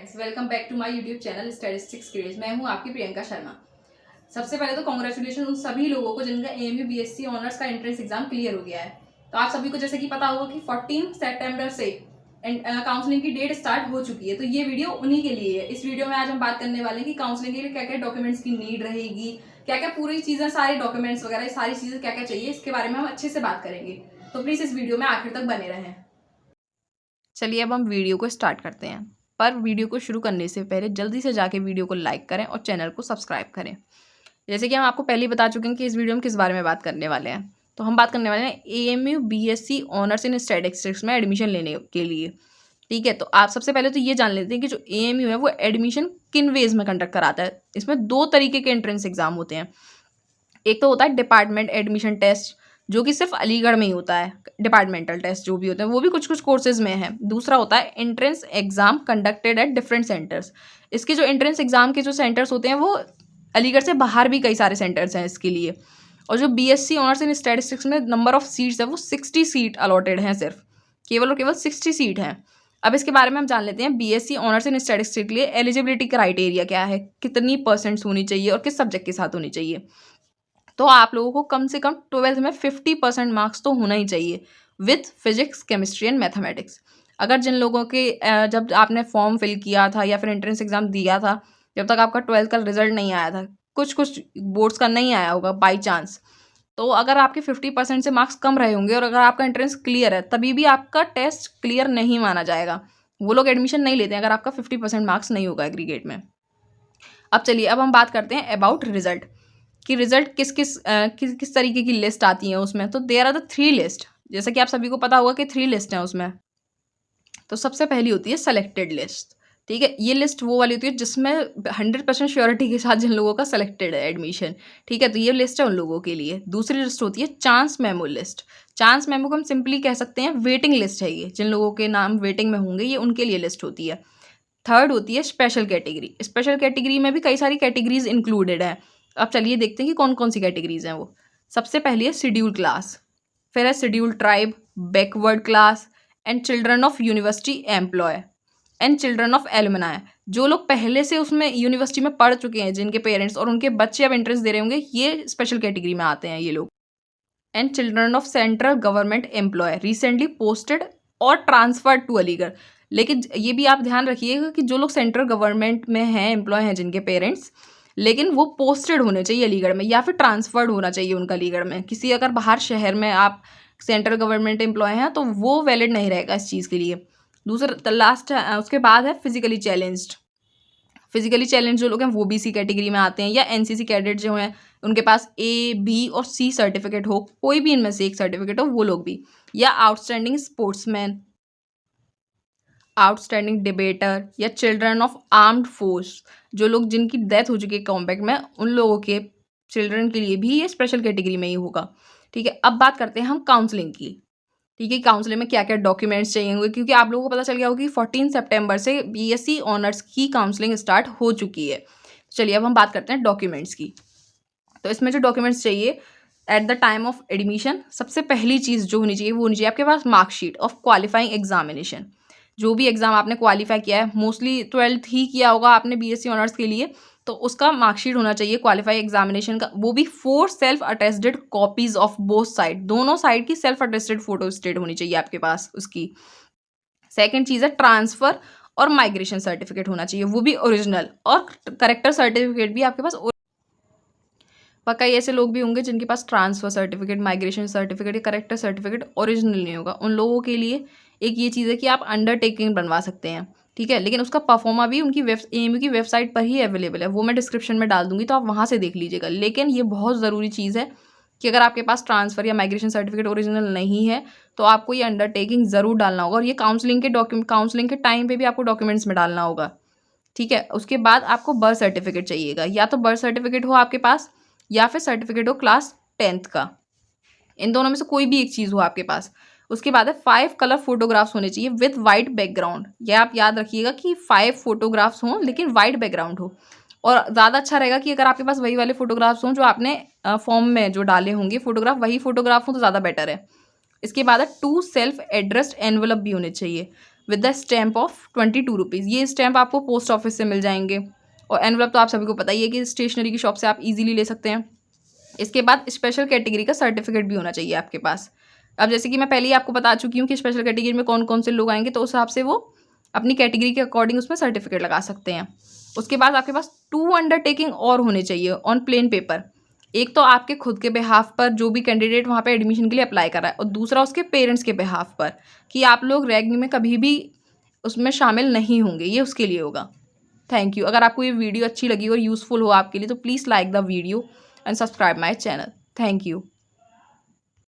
Friends, welcome back to my YouTube channel statistics craze. मैं हूं आपकी प्रियंका शर्मा। सबसे पहले तो कांग्रेचुलेशन उन सभी लोगों को जिनका एएमयू बीएससी ऑनर्स का एंट्रेंस एग्जाम क्लियर हो गया है। तो आप सभी को जैसे कि पता होगा कि 14 सितंबर से काउंसलिंग की डेट स्टार्ट हो चुकी है। तो ये वीडियो उन्हीं के लिए है। इस वीडियो में आज हम बात करने वाले हैं कि काउंसलिंग के लिए क्या क्या डॉक्यूमेंट्स की नीड रहेगी, क्या क्या पूरी चीज़ें, सारे डॉक्यूमेंट्स वगैरह सारी चीज़ें क्या क्या चाहिए, इसके बारे में हम अच्छे से बात करेंगे। तो प्लीज़ इस वीडियो में आखिर तक बने रहें। चलिए अब हम वीडियो को स्टार्ट करते हैं। पर वीडियो को शुरू करने से पहले जल्दी से जाके वीडियो को लाइक करें और चैनल को सब्सक्राइब करें। जैसे कि हम आपको पहले ही बता चुके हैं कि इस वीडियो में किस बारे में बात करने वाले हैं। तो हम बात करने वाले हैं AMU BSc honours in statistics में एडमिशन लेने के लिए। ठीक है, तो आप सबसे पहले तो ये जान लेते हैं कि जो एएमयू है वो एडमिशन किन वेज में कंडक्ट कराता है। इसमें दो तरीके के एंट्रेंस एग्जाम होते हैं। एक तो होता है डिपार्टमेंट एडमिशन टेस्ट, जो कि सिर्फ अलीगढ़ में ही होता है। डिपार्टमेंटल टेस्ट जो भी होते हैं वो भी कुछ कुछ कोर्सेज में है। दूसरा होता है entrance exam conducted at different centres. इसके जो एंट्रेंस एग्जाम के जो सेंटर्स होते हैं वो अलीगढ़ से बाहर भी कई सारे सेंटर्स हैं इसके लिए। और जो बीएससी ऑनर्स इन स्टैटिस्टिक्स में नंबर ऑफ सीट्स है वो 60 सीट अलॉटेड हैं, सिर्फ केवल और केवल 60 सीट हैं। अब इसके बारे में हम जान लेते हैं बीएससी ऑनर्स इन स्टैटिस्टिक्स के लिए एलिजिबिलिटी क्राइटेरिया क्या है, कितनी परसेंट्स होनी चाहिए और किस सब्जेक्ट के साथ होनी चाहिए। तो आप लोगों को कम से कम 12th में 50% मार्क्स तो होना ही चाहिए with physics, chemistry and mathematics. अगर जिन लोगों के जब आपने फॉर्म फिल किया था या फिर एंट्रेंस एग्जाम दिया था, जब तक आपका 12th का रिजल्ट नहीं आया था, कुछ कुछ बोर्ड्स का नहीं आया होगा बाई चांस, तो अगर आपके 50% से मार्क्स कम रहे होंगे और अगर आपका एंट्रेंस क्लियर है, तभी भी आपका टेस्ट क्लियर नहीं माना जाएगा। वो लोग एडमिशन नहीं लेते हैं अगर आपका 50% मार्क्स नहीं होगा एग्रीगेट में। अब चलिए अब हम बात करते हैं अबाउट रिजल्ट कि रिजल्ट किस किस किस तरीके की लिस्ट आती है उसमें। तो देयर आर द 3 लिस्ट। जैसा कि आप सभी को पता होगा कि 3 लिस्ट हैं उसमें। तो सबसे पहली होती है सेलेक्टेड लिस्ट। ठीक है, ये लिस्ट वो वाली होती है जिसमें 100% श्योरिटी के साथ जिन लोगों का सेलेक्टेड है एडमिशन। ठीक है, तो ये लिस्ट है उन लोगों के लिए। दूसरी लिस्ट होती है chance memo list. Chance memo को हम सिंपली कह सकते हैं वेटिंग लिस्ट है। ये जिन लोगों के नाम वेटिंग में होंगे ये उनके लिए लिस्ट होती है। थर्ड होती है स्पेशल कैटेगरी। स्पेशल कैटेगरी में भी कई सारी कैटेगरीज इंक्लूडेड हैं। अब चलिए देखते हैं कि कौन कौन सी कैटेगरीज हैं वो। सबसे पहली है शेड्यूल क्लास, फिर है schedule tribe, backward class and children of university employ and children of alumni. जो लोग पहले से उसमें यूनिवर्सिटी में पढ़ चुके हैं, जिनके पेरेंट्स और उनके बच्चे अब एंट्रेंस दे रहे होंगे, ये स्पेशल कैटेगरी में आते हैं ये लोग। And children of central government employ recently posted और ट्रांसफर्ड टू अलीगढ़। लेकिन ये भी आप ध्यान रखिएगा कि जो लोग सेंट्रल गवर्नमेंट में हैं, एम्प्लॉय हैं जिनके पेरेंट्स, लेकिन वो पोस्टेड होने चाहिए अलीगढ़ में या फिर ट्रांसफर्ड होना चाहिए उनका अलीगढ़ में। किसी अगर बाहर शहर में आप सेंट्रल गवर्नमेंट एम्प्लॉय हैं तो वो वैलिड नहीं रहेगा इस चीज़ के लिए। दूसरा लास्ट उसके बाद है फिजिकली चैलेंज्ड। फिजिकली चैलेंज जो लोग हैं वो BC कैटेगरी में आते हैं, या NCC कैडेट जो हैं उनके पास A, B और C सर्टिफिकेट हो, कोई भी इनमें से एक सर्टिफिकेट हो, वो लोग भी। या आउटस्टैंडिंग स्पोर्ट्समैन, आउटस्टैंडिंग डिबेटर या चिल्ड्रन ऑफ आर्म्ड फोर्स, जो लोग जिनकी डेथ हो चुकी है कॉम्बैट में, उन लोगों के चिल्ड्रन के लिए भी ये स्पेशल कैटेगरी में ही होगा। ठीक है, अब बात करते हैं हम काउंसलिंग की। ठीक है, काउंसलिंग में क्या क्या डॉक्यूमेंट्स चाहिए होंगे, क्योंकि आप लोगों को पता चल गया होगा कि 14 सितंबर से BSc ऑनर्स की काउंसलिंग स्टार्ट हो चुकी है। चलिए अब हम बात करते हैं डॉक्यूमेंट्स की। तो इसमें जो डॉक्यूमेंट्स चाहिए at the time of admission, सबसे पहली चीज़ जो होनी चाहिए वो होनी चाहिए आपके पास मार्कशीट ऑफ क्वालिफाइंग एग्जामिनेशन। जो भी एग्ज़ाम आपने क्वालिफाई किया है, मोस्टली 12th ही किया होगा आपने BSc ऑनर्स के लिए, तो उसका मार्कशीट होना चाहिए क्वालिफाई एग्जामिनेशन का। वो भी 4 self attested copies of both side, दोनों साइड की सेल्फ अटेस्टेड फोटो स्टेट होनी चाहिए आपके पास उसकी। सेकेंड चीज़ है ट्रांसफ़र और माइग्रेशन सर्टिफिकेट होना चाहिए, वो भी ओरिजिनल, और करेक्टर सर्टिफिकेट भी आपके पास। पक्का ऐसे लोग भी होंगे जिनके पास ट्रांसफ़र सर्टिफिकेट, माइग्रेशन सर्टिफिकेट या करेक्टर सर्टिफिकेट ओरिजिनल नहीं होगा। उन लोगों के लिए एक ये चीज़ है कि आप अंडरटेकिंग बनवा सकते हैं। ठीक है, लेकिन उसका परफॉर्मा भी उनकी AMU की वेबसाइट पर ही अवेलेबल है, वो मैं डिस्क्रिप्शन में डाल दूंगी, तो आप वहाँ से देख लीजिएगा। लेकिन ये बहुत ज़रूरी चीज़ है कि अगर आपके पास ट्रांसफ़र या माइग्रेशन सर्टिफिकेट ओरिजिनल नहीं है तो आपको ये अंडरटेकिंग ज़रूर डालना होगा, और ये काउंसलिंग के टाइम पर भी आपको डॉक्यूमेंट्स में डालना होगा। ठीक है, उसके बाद आपको बर्थ सर्टिफिकेट चाहिएगा, या तो बर्थ सर्टिफिकेट हो आपके पास या फिर सर्टिफिकेट हो क्लास 10th का। इन दोनों में से कोई भी एक चीज़ हो आपके पास। उसके बाद है 5 कलर फोटोग्राफ्स होने चाहिए विथ वाइट बैकग्राउंड। यह आप याद रखिएगा कि 5 फोटोग्राफ्स हों लेकिन वाइट बैकग्राउंड हो। और ज़्यादा अच्छा रहेगा कि अगर आपके पास वही वाले फोटोग्राफ्स हों जो आपने फॉर्म में जो डाले होंगे फोटोग्राफ, वही फोटोग्राफ हो तो ज़्यादा बेटर है। इसके बाद है 2 सेल्फ एड्रेस्ड एनवलप भी होने चाहिए। With the stamp of 22 rupees. ये स्टैम्प आपको पोस्ट ऑफिस से मिल जाएंगे। और एनवलप तो आप सभी को पता ही है कि स्टेशनरी की शॉप से आप इजीली ले सकते हैं। इसके बाद स्पेशल कैटेगरी का सर्टिफिकेट भी होना चाहिए आपके पास। अब जैसे कि मैं पहले ही आपको बता चुकी हूँ कि स्पेशल कैटेगरी में कौन कौन से लोग आएंगे, तो उस हिसाब से वो अपनी कैटेगरी के अकॉर्डिंग उसमें सर्टिफिकेट लगा सकते हैं। उसके बाद आपके पास 2 अंडरटेकिंग और होने चाहिए ऑन प्लेन पेपर। एक तो आपके खुद के बिहाफ पर जो भी कैंडिडेट वहाँ पे एडमिशन के लिए अप्लाई कर रहा है, और दूसरा उसके पेरेंट्स के बिहाफ पर कि आप लोग रैगिंग में कभी भी उसमें शामिल नहीं होंगे, ये उसके लिए होगा। Thank you. अगर आपको ये वीडियो अच्छी लगी और यूज़फुल हो आपके लिए तो please like the video and subscribe my channel. Thank you.